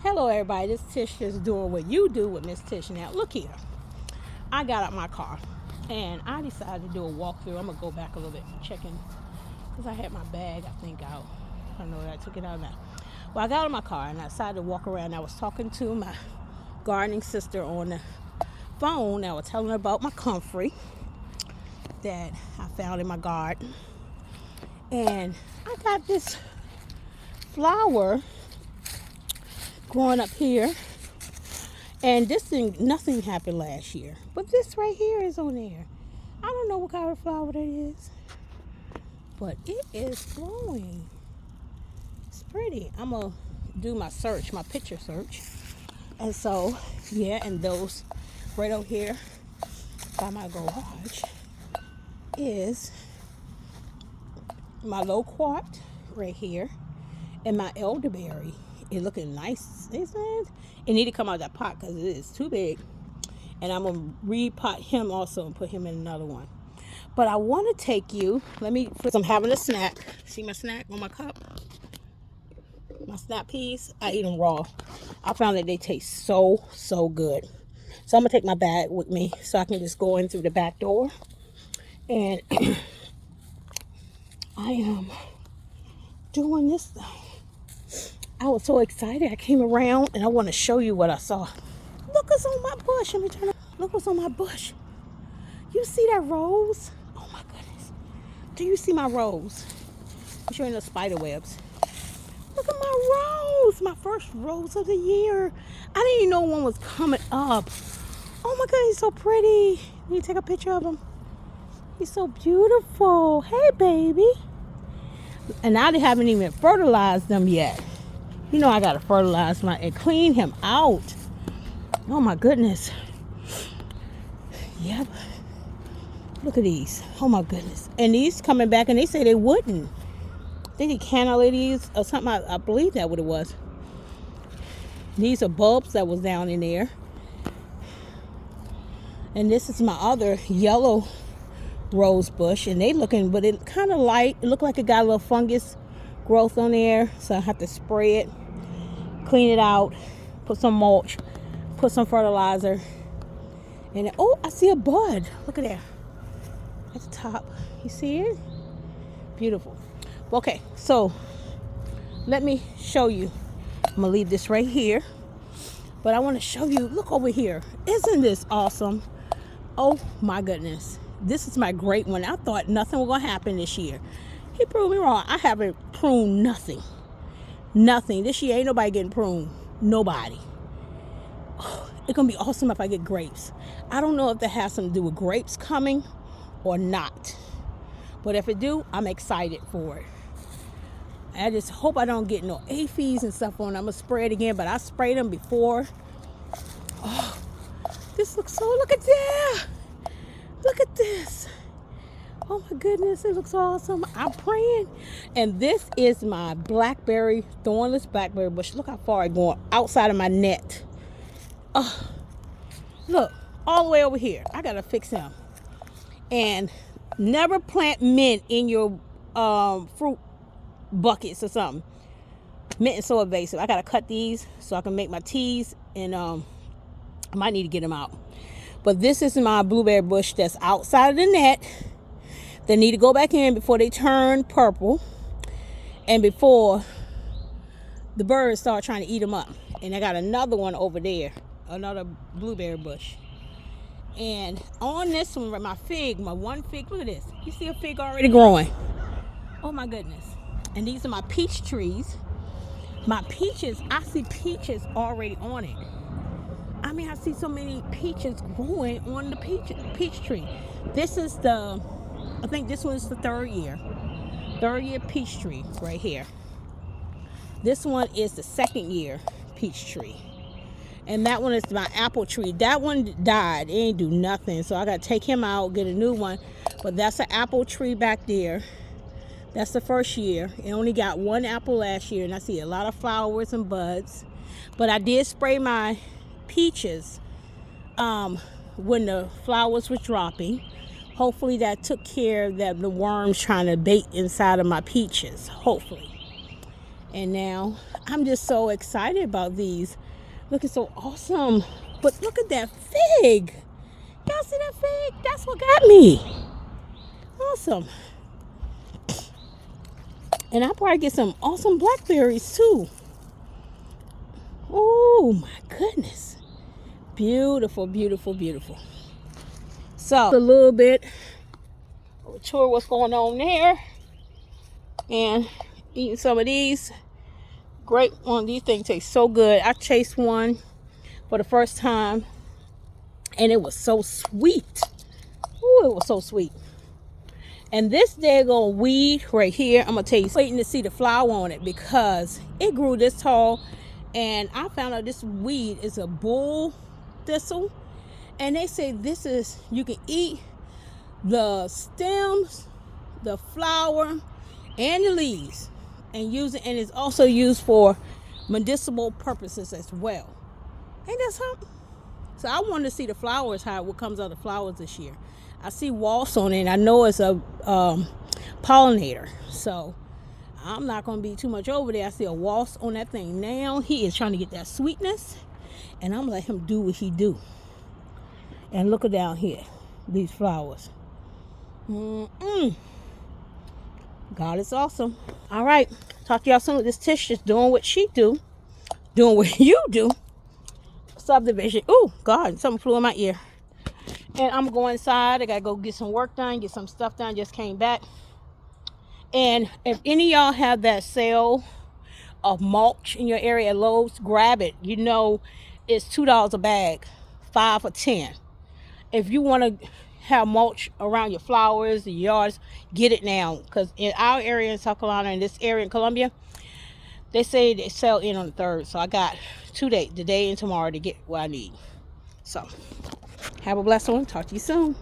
Hello everybody, this is Tish just doing what you do with Miss Tish. Now look here, I got out my car and I decided to do a walkthrough. I'm gonna go back a little bit checking because I had my bag I think out. I don't know that I took it out now. Well, I got out of my car and I decided to walk around. I was talking to my gardening sister on the phone. I was telling her about my comfrey that I found in my garden, and I got this flower growing up here. And this thing, nothing happened last year. But this right here is on there. I don't know what kind of flower that is. But it is glowing. It's pretty. I'm going to do my search, my picture search. And so, yeah, and those right over here by my garage is my loquat right here and my elderberry. It looking nice, isn't it? It need to come out of that pot because it is too big. And I'm gonna repot him also and put him in another one. But I want to take you. I'm having a snack. See my snack on my cup? My snap peas. I eat them raw. I found that they taste so good. So I'm gonna take my bag with me so I can just go in through the back door. And I am doing this thing. I was so excited. I came around and I want to show you what I saw. Look what's on my bush. Let me turn it. Look what's on my bush. You see that rose? Oh my goodness. Do you see my rose? I'm showing the spider webs. Look at my rose. My first rose of the year. I didn't even know one was coming up. Oh my god, he's so pretty. Let me take a picture of him. He's so beautiful. Hey baby. And I haven't even fertilized them yet. You know I gotta fertilize and clean him out. Oh my goodness. Yep. Look at these. Oh my goodness. And these coming back and they say they wouldn't. They did canna ladies or something. I believe that what it was. These are bulbs that was down in there. And this is my other yellow rose bush. And they looking, but it kind of light. It looked like it got a little fungus growth on there. So I have to spray it. Clean it out, put some mulch, put some fertilizer, and then, oh, I see a bud. Look at there at the top. You see it? Beautiful. Okay, so let me show you. I'm gonna leave this right here, but I want to show you. Look over here. Isn't this awesome? Oh my goodness, this is my great one. I thought nothing was gonna happen this year. He proved me wrong. I haven't pruned nothing. Nothing. This year ain't nobody getting pruned. Nobody. Oh, it's gonna be awesome if I get grapes. I don't know if that has something to do with grapes coming or not. But if it do, I'm excited for it. I just hope I don't get no aphids and stuff on. I'm gonna spray it again, but I sprayed them before. Oh, this looks so, look at that. Look at this. Oh my goodness, it looks awesome. I'm praying. And this is my blackberry, thornless blackberry bush. Look how far it's going outside of my net. Oh, look, all the way over here. I gotta fix him. And never plant mint in your fruit buckets or something. Mint is so invasive. I gotta cut these so I can make my teas, and I might need to get them out. But this is my blueberry bush that's outside of the net. They need to go back in before they turn purple and before the birds start trying to eat them up. And I got another one over there, another blueberry bush. And on this one, my fig, my one fig, look at this. You see a fig already growing. Oh my goodness. And these are my peach trees. My peaches, I see peaches already on it. I mean, I see so many peaches growing on the peach tree. This is I think this one is the third year peach tree right here. This one is the second year peach tree. And that one is my apple tree. That one died. It ain't do nothing. So I got to take him out, get a new one. But that's an apple tree back there. That's the first year. It only got one apple last year. And I see a lot of flowers and buds. But I did spray my peaches when the flowers were dropping. Hopefully that took care of the worms trying to bait inside of my peaches. Hopefully. And now I'm just so excited about these. Looking so awesome. But look at that fig. Y'all see that fig? That's what got me. Awesome. And I'll probably get some awesome blackberries too. Oh my goodness. Beautiful, beautiful, beautiful. So a little bit of a tour what's going on there. And eating some of these. Great one. These things taste so good. I tasted one for the first time and it was so sweet. Oh, it was so sweet. And this daggone weed right here, I'm gonna tell you, waiting to see the flower on it because it grew this tall. And I found out this weed is a bull thistle. And they say this is, you can eat the stems, the flower, and the leaves and use it. And it's also used for medicinal purposes as well. Ain't that something? So I wanted to see the flowers, what comes out of the flowers this year. I see wasps on it, and I know it's a pollinator. So I'm not going to be too much over there. I see a wasp on that thing now. He is trying to get that sweetness, and I'm going to let him do what he do. And look at down here, these flowers. God is awesome. All right, talk to y'all soon. This Tish is doing what she do, doing what you do. Subdivision. Oh, God, something flew in my ear. And I'm going inside. I got to go get some work done, get some stuff done. Just came back. And if any of y'all have that sale of mulch in your area at Lowe's, grab it. You know, it's $2 a bag, 5 or 10. If you want to have mulch around your flowers, your yards, get it now. Because in our area in South Carolina, in this area in Columbia, they say they sell in on the 3rd. So I got 2 days, today and tomorrow, to get what I need. So have a blessed one. Talk to you soon.